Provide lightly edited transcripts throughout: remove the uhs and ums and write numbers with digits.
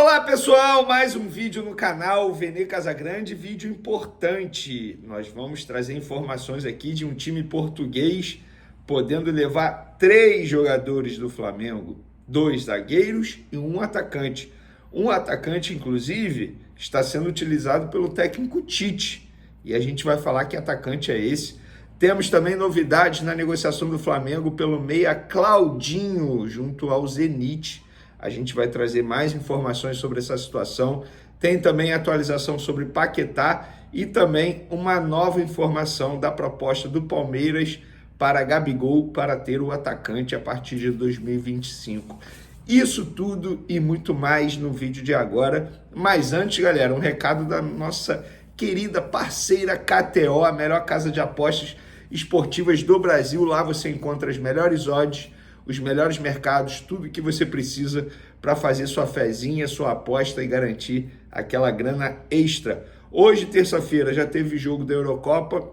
Olá pessoal, mais um vídeo no canal Vene Casagrande, vídeo importante. Nós vamos trazer informações aqui de um time português podendo levar 3 jogadores do Flamengo, 2 zagueiros e um atacante. Um atacante, inclusive, está sendo utilizado pelo técnico Tite e a gente vai falar que atacante é esse. Temos também novidades na negociação do Flamengo pelo meia Claudinho junto ao Zenit. A gente vai trazer mais informações sobre essa situação. Tem também atualização sobre Paquetá e também uma nova informação da proposta do Palmeiras para Gabigol para ter o atacante a partir de 2025. Isso tudo e muito mais no vídeo de agora. Mas antes, galera, um recado da nossa querida parceira KTO, a melhor casa de apostas esportivas do Brasil. Lá você encontra as melhores odds, os melhores mercados, tudo que você precisa para fazer sua fezinha, sua aposta e garantir aquela grana extra. Hoje, terça-feira, já teve jogo da Eurocopa,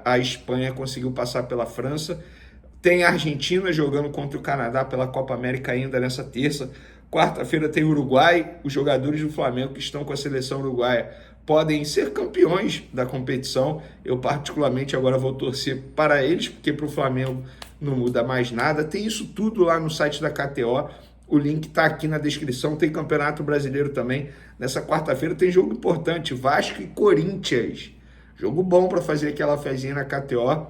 a Espanha conseguiu passar pela França, tem a Argentina jogando contra o Canadá pela Copa América ainda nessa terça. Quarta-feira tem o Uruguai, os jogadores do Flamengo que estão com a seleção uruguaia podem ser campeões da competição. Eu particularmente agora vou torcer para eles, porque para o Flamengo não muda mais nada. Tem isso tudo lá no site da KTO, o link está aqui na descrição. Tem Campeonato Brasileiro também. Nessa quarta-feira tem jogo importante, Vasco e Corinthians. Jogo bom para fazer aquela fezinha na KTO.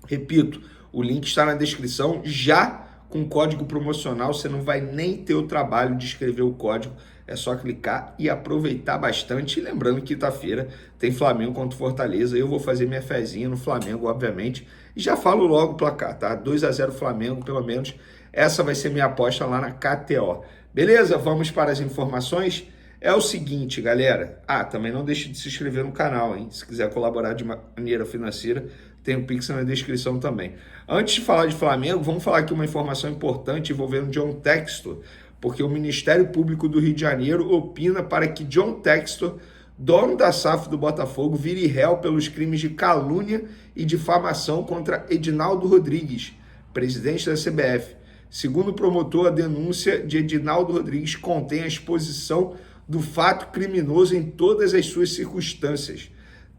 Repito, o link está na descrição, já com código promocional, você não vai nem ter o trabalho de escrever o código, é só clicar e aproveitar bastante. E lembrando que quinta-feira tem Flamengo contra Fortaleza, eu vou fazer minha fezinha no Flamengo, obviamente, e já falo logo o placar, tá? 2-0 Flamengo, pelo menos, essa vai ser minha aposta lá na KTO. Beleza? Vamos para as informações. É o seguinte, galera, também não deixe de se inscrever no canal, hein? Se quiser colaborar de maneira financeira, tem o Pix na descrição também. Antes de falar de Flamengo, vamos falar aqui uma informação importante envolvendo John Textor, porque o Ministério Público do Rio de Janeiro opina para que John Textor, dono da SAF do Botafogo, vire réu pelos crimes de calúnia e difamação contra Edinaldo Rodrigues, presidente da CBF. Segundo o promotor, a denúncia de Edinaldo Rodrigues contém a exposição do fato criminoso em todas as suas circunstâncias.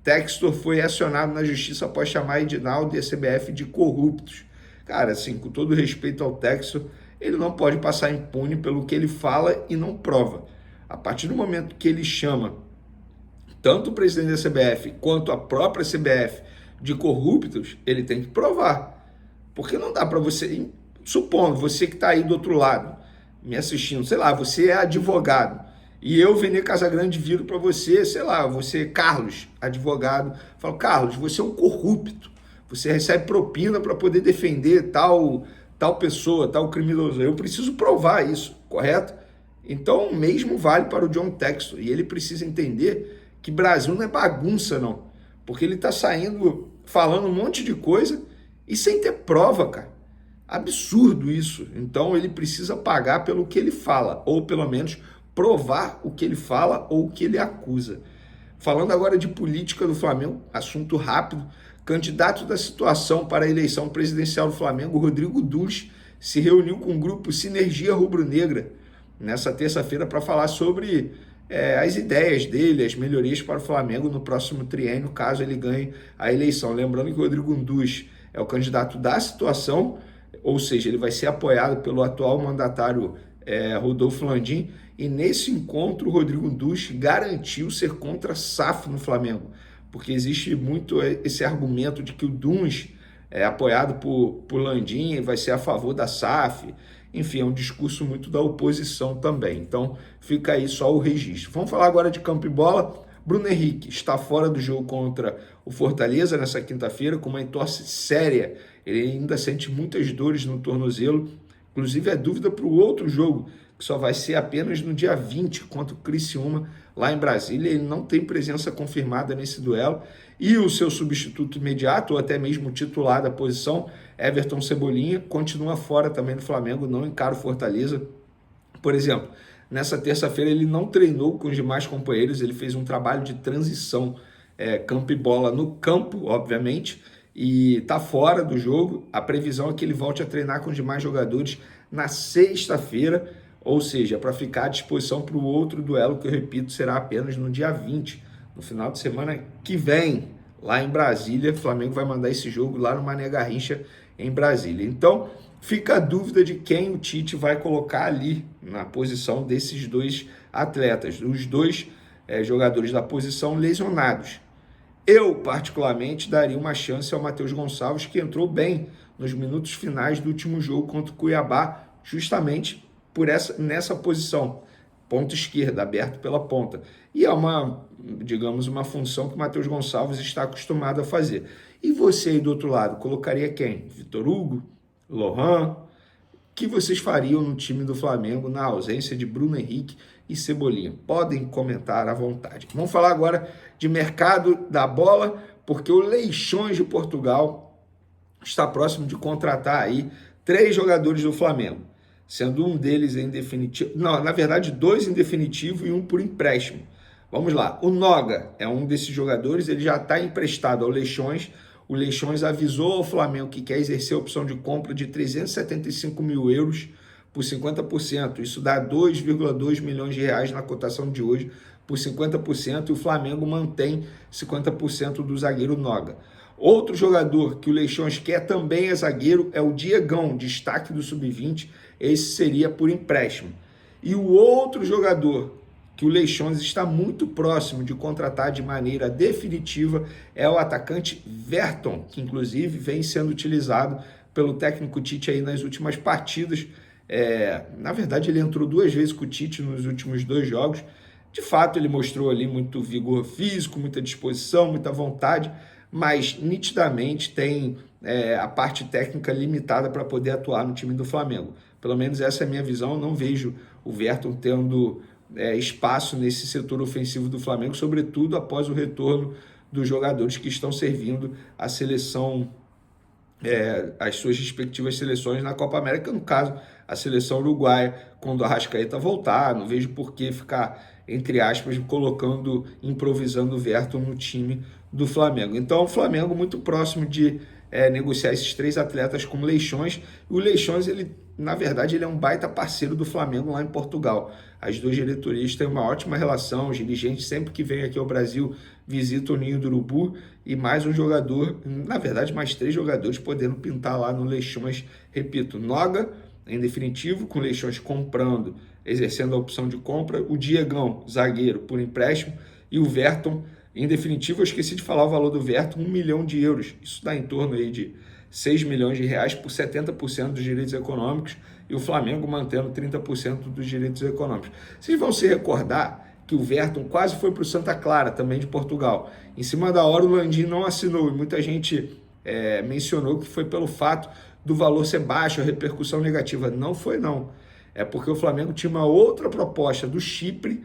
Textor foi acionado na justiça após chamar Edinaldo e a CBF de corruptos. Cara, assim, com todo respeito ao Textor, ele não pode passar impune pelo que ele fala e não prova. A partir do momento que ele chama tanto o presidente da CBF quanto a própria CBF de corruptos, ele tem que provar. Porque não dá para você, supondo, você que está aí do outro lado, me assistindo, sei lá, você é advogado, e eu, Vene Casagrande, viro para você, sei lá, você, Carlos, advogado, falo, Carlos, você é um corrupto, você recebe propina para poder defender tal pessoa, tal criminoso. Eu preciso provar isso, correto? Então, o mesmo vale para o John Textor, e ele precisa entender que Brasil não é bagunça, não, porque ele está saindo, falando um monte de coisa e sem ter prova, cara. Absurdo isso. Então, ele precisa pagar pelo que ele fala, ou pelo menos provar o que ele fala ou o que ele acusa. Falando agora de política do Flamengo, assunto rápido, candidato da situação para a eleição presidencial do Flamengo, Rodrigo Dunsch, se reuniu com o grupo Sinergia Rubro-Negra nessa terça-feira para falar sobre as ideias dele, as melhorias para o Flamengo no próximo triênio, caso ele ganhe a eleição. Lembrando que o Rodrigo Dunsch é o candidato da situação, ou seja, ele vai ser apoiado pelo atual mandatário Rodolfo Landim, e nesse encontro o Rodrigo Dunsch garantiu ser contra a SAF no Flamengo, porque existe muito esse argumento de que o Dunsch é apoiado por Landim e vai ser a favor da SAF. Enfim, é um discurso muito da oposição também, então fica aí só o registro. Vamos falar agora de campo e bola. Bruno Henrique está fora do jogo contra o Fortaleza nessa quinta-feira com uma entorse séria, ele ainda sente muitas dores no tornozelo. Inclusive, é dúvida para o outro jogo, que só vai ser apenas no dia 20, contra o Criciúma, lá em Brasília. Ele não tem presença confirmada nesse duelo. E o seu substituto imediato, ou até mesmo titular da posição, Everton Cebolinha, continua fora também do Flamengo, não encara o Fortaleza. Por exemplo, nessa terça-feira ele não treinou com os demais companheiros, ele fez um trabalho de transição, campo e bola no campo, obviamente, e está fora do jogo. A previsão é que ele volte a treinar com os demais jogadores na sexta-feira. ou seja, para ficar à disposição para o outro duelo, que eu repito, será apenas no dia 20, no final de semana que vem, lá em Brasília. O Flamengo vai mandar esse jogo lá no Mané Garrincha, em Brasília. Então, fica a dúvida de quem o Tite vai colocar ali na posição desses dois atletas, os dois jogadores da posição lesionados. Eu, particularmente, daria uma chance ao Matheus Gonçalves, que entrou bem nos minutos finais do último jogo contra o Cuiabá, justamente nessa posição, ponta esquerda, aberto pela ponta. E é digamos, uma função que o Matheus Gonçalves está acostumado a fazer. E você aí do outro lado, colocaria quem? Vitor Hugo? Lohan? O que vocês fariam no time do Flamengo na ausência de Bruno Henrique e Cebolinha? Podem comentar à vontade. Vamos falar agora de mercado da bola, porque o Leixões de Portugal está próximo de contratar aí 3 jogadores do Flamengo, sendo um deles em definitivo, não, na verdade 2 em definitivo e 1 por empréstimo. Vamos lá, o Noga é um desses jogadores, ele já está emprestado ao Leixões. O Leixões avisou ao Flamengo que quer exercer a opção de compra de 375 mil euros por 50%. Isso dá 2,2 milhões de reais na cotação de hoje por 50%, e o Flamengo mantém 50% do zagueiro Noga. Outro jogador que o Leixões quer também é zagueiro, é o Diegão, destaque do Sub-20. Esse seria por empréstimo. E o outro jogador que o Leixões está muito próximo de contratar de maneira definitiva é o atacante Verton, que inclusive vem sendo utilizado pelo técnico Tite aí nas últimas partidas. Na verdade, ele entrou 2 vezes com o Tite nos últimos 2 jogos. De fato, ele mostrou ali muito vigor físico, muita disposição, muita vontade, mas nitidamente tem a parte técnica limitada para poder atuar no time do Flamengo. Pelo menos essa é a minha visão. Eu não vejo o Verton tendo espaço nesse setor ofensivo do Flamengo, sobretudo após o retorno dos jogadores que estão servindo a seleção, as suas respectivas seleções na Copa América, no caso, a seleção uruguaia, quando o Arrascaeta voltar. Não vejo por que ficar, entre aspas, improvisando o Verton no time do Flamengo. Então, o Flamengo muito próximo de negociar esses 3 atletas com o Leixões. O Leixões, na verdade, ele é um baita parceiro do Flamengo lá em Portugal. As 2 diretorias têm uma ótima relação, os dirigentes sempre que vêm aqui ao Brasil visitam o Ninho do Urubu, e mais um jogador, na verdade mais 3 jogadores podendo pintar lá no Leixões, repito, Noga em definitivo, com o Leixões comprando, exercendo a opção de compra, o Diegão, zagueiro, por empréstimo, e o Verton, em definitivo. Eu esqueci de falar o valor do Verton, 1 milhão de euros, isso dá em torno aí de 6 milhões de reais por 70% dos direitos econômicos, e o Flamengo mantendo 30% dos direitos econômicos. Vocês vão se recordar que o Verton quase foi para o Santa Clara, também de Portugal. Em cima da hora o Landim não assinou, e muita gente mencionou que foi pelo fato do valor ser baixo, a repercussão negativa. Não foi, não. É porque o Flamengo tinha uma outra proposta do Chipre,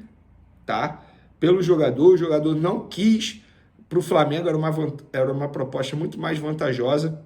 tá? Pelo jogador, o jogador não quis. Para o Flamengo era uma proposta muito mais vantajosa.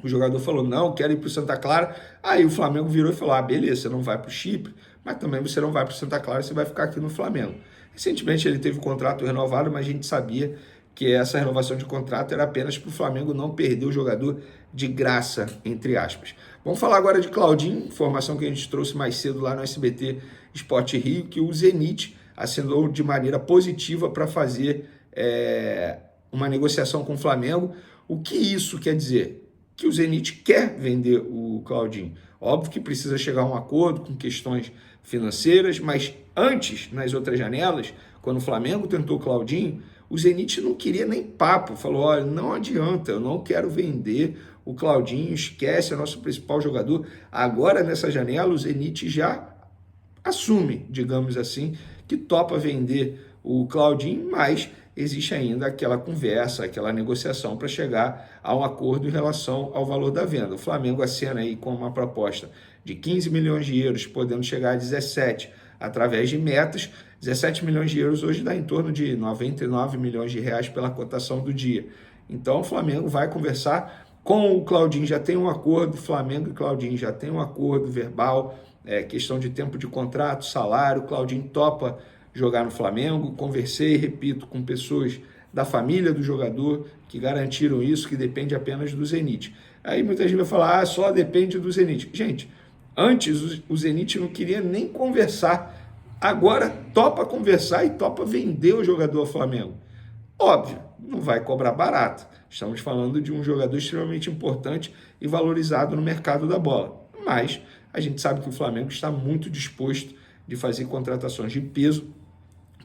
O jogador falou, não, quero ir para o Santa Clara. Aí o Flamengo virou e falou, beleza, você não vai para o Chipre, mas também você não vai para o Santa Clara, você vai ficar aqui no Flamengo. Recentemente ele teve o contrato renovado, mas a gente sabia que essa renovação de contrato era apenas para o Flamengo não perder o jogador de graça, entre aspas. Vamos falar agora de Claudinho, informação que a gente trouxe mais cedo lá no SBT Sport Rio, que o Zenit assinou de maneira positiva para fazer uma negociação com o Flamengo. O que isso quer dizer? Que o Zenit quer vender o Claudinho. Óbvio que precisa chegar a um acordo com questões financeiras, mas antes, nas outras janelas, quando o Flamengo tentou o Claudinho, o Zenit não queria nem papo, falou, olha, não adianta, eu não quero vender o Claudinho, esquece, é nosso principal jogador. Agora, nessa janela, o Zenit já assume, digamos assim, que topa vender o Claudinho, mas existe ainda aquela conversa, aquela negociação para chegar a um acordo em relação ao valor da venda. O Flamengo acena aí com uma proposta de 15 milhões de euros, podendo chegar a 17 através de metas. 17 milhões de euros hoje dá em torno de 99 milhões de reais pela cotação do dia. Então o Flamengo vai conversar com o Claudinho, já tem um acordo, Flamengo e Claudinho já tem um acordo verbal, questão de tempo de contrato, salário. O Claudinho topa jogar no Flamengo. Conversei, repito, com pessoas da família do jogador que garantiram isso, que depende apenas do Zenit. Aí muita gente vai falar, só depende do Zenit. Gente, Antes, o Zenit não queria nem conversar. Agora topa conversar e topa vender o jogador ao Flamengo. Óbvio, não vai cobrar barato. Estamos falando de um jogador extremamente importante e valorizado no mercado da bola. Mas a gente sabe que o Flamengo está muito disposto de fazer contratações de peso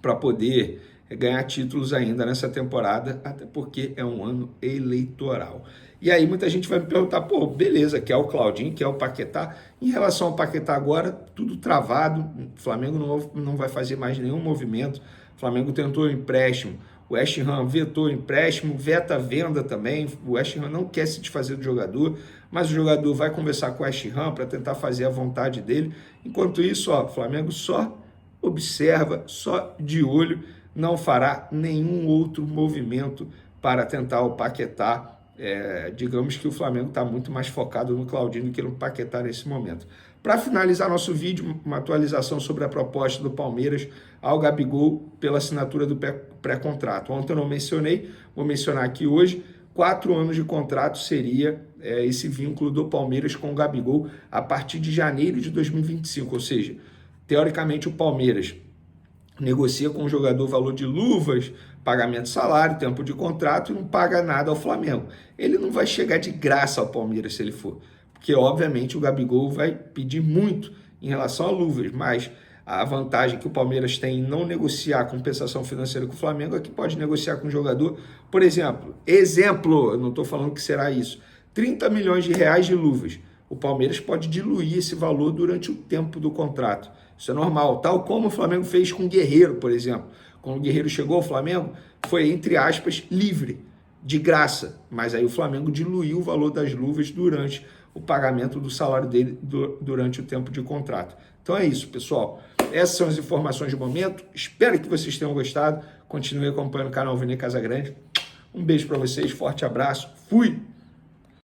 para poder ganhar títulos ainda nessa temporada, até porque é um ano eleitoral. E aí muita gente vai me perguntar, pô, beleza, quer o Claudinho, quer o Paquetá. Em relação ao Paquetá agora, tudo travado, o Flamengo não vai fazer mais nenhum movimento. O Flamengo tentou o empréstimo, o West Ham vetou o empréstimo, veta a venda também, o West Ham não quer se desfazer do jogador, mas o jogador vai conversar com o West Ham para tentar fazer a vontade dele. Enquanto isso, ó, o Flamengo só observa, só de olho, não fará nenhum outro movimento para tentar o Paquetá. Digamos que o Flamengo está muito mais focado no Claudinho do que no Paquetá nesse momento. Para finalizar nosso vídeo, uma atualização sobre a proposta do Palmeiras ao Gabigol pela assinatura do pré-contrato. Ontem eu não mencionei, vou mencionar aqui hoje. 4 anos de contrato seria esse vínculo do Palmeiras com o Gabigol a partir de janeiro de 2025, ou seja, teoricamente o Palmeiras negocia com o jogador valor de luvas, pagamento de salário, tempo de contrato e não paga nada ao Flamengo. Ele não vai chegar de graça ao Palmeiras se ele for, porque obviamente o Gabigol vai pedir muito em relação a luvas, mas a vantagem que o Palmeiras tem em não negociar compensação financeira com o Flamengo é que pode negociar com o jogador, por exemplo, eu não estou falando que será isso, 30 milhões de reais de luvas. O Palmeiras pode diluir esse valor durante o tempo do contrato. Isso é normal, tal como o Flamengo fez com o Guerreiro, por exemplo. Quando o Guerreiro chegou ao Flamengo, foi, entre aspas, livre, de graça. Mas aí o Flamengo diluiu o valor das luvas durante o pagamento do salário dele durante o tempo de contrato. Então é isso, pessoal. Essas são as informações de momento. Espero que vocês tenham gostado. Continue acompanhando o canal Vene Casagrande. Um beijo para vocês, forte abraço. Fui!